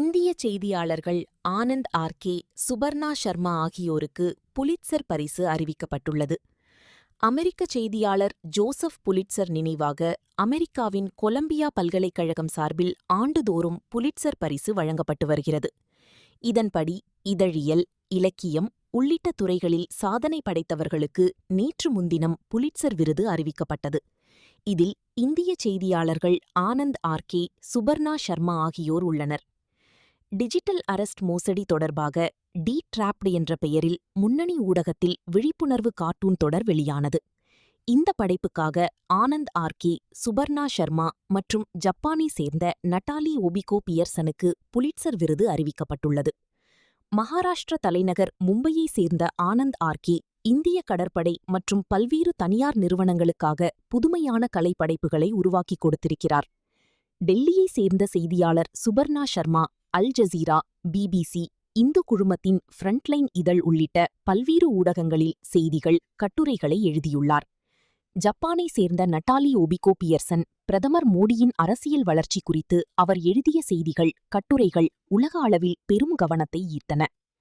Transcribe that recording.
இந்திய செய்தியாளர்கள் ஆனந்த் ஆர்கே, சுபர்ணா சர்மா ஆகியோருக்கு புலிட்சர் பரிசு அறிவிக்கப்பட்டுள்ளது. அமெரிக்க செய்தியாளர் ஜோசப் புலிட்சர் நினைவாக அமெரிக்காவின் கொலம்பியா பல்கலைக்கழகம் சார்பில் ஆண்டுதோறும் புலிட்சர் பரிசு வழங்கப்பட்டு வருகிறது. இதன்படி இதழியல், இலக்கியம் உள்ளிட்ட துறைகளில் சாதனை படைத்தவர்களுக்கு நேற்று முன்தினம் புலிட்சர் விருது அறிவிக்கப்பட்டது. இதில் இந்திய செய்தியாளர்கள் ஆனந்த் ஆர்கே, சுபர்ணா சர்மா ஆகியோர் உள்ளனர். டிஜிட்டல் அரெஸ்ட் மோசடி தொடர்பாக டி டிராப்டு என்ற பெயரில் முன்னணி ஊடகத்தில் விழிப்புணர்வு கார்ட்டூன் தொடர் வெளியானது. இந்த படைப்புக்காக ஆனந்த் ஆர்கே, சுபர்ணா சர்மா மற்றும் ஜப்பானை சேர்ந்த நட்டாலி ஓபிகோ பியர்சனுக்கு புலிட்சர் விருது அறிவிக்கப்பட்டுள்ளது. மகாராஷ்டிர தலைநகர் மும்பையை சேர்ந்த ஆனந்த் ஆர்கே இந்திய கடற்படை மற்றும் பல்வேறு தனியார் நிறுவனங்களுக்காக புதுமையான கலைப்படைப்புகளை உருவாக்கிக் கொடுத்திருக்கிறார். டெல்லியை சேர்ந்த செய்தியாளர் Suparna Sharma Al Jazeera, BBC, Hindu குழுமத்தின் ஃப்ரண்ட்லைன் இதழ் உள்ளிட்ட பல்வேறு ஊடகங்களில் செய்திகள், கட்டுரைகளை எழுதியுள்ளார். ஜப்பானை சேர்ந்த நட்டாலி ஓபிகோ பியர்சன் பிரதமர் மோடியின் அரசியல் வளர்ச்சி குறித்து அவர் எழுதிய செய்திகள், கட்டுரைகள் உலக அளவில் பெரும் கவனத்தை ஈர்த்தன.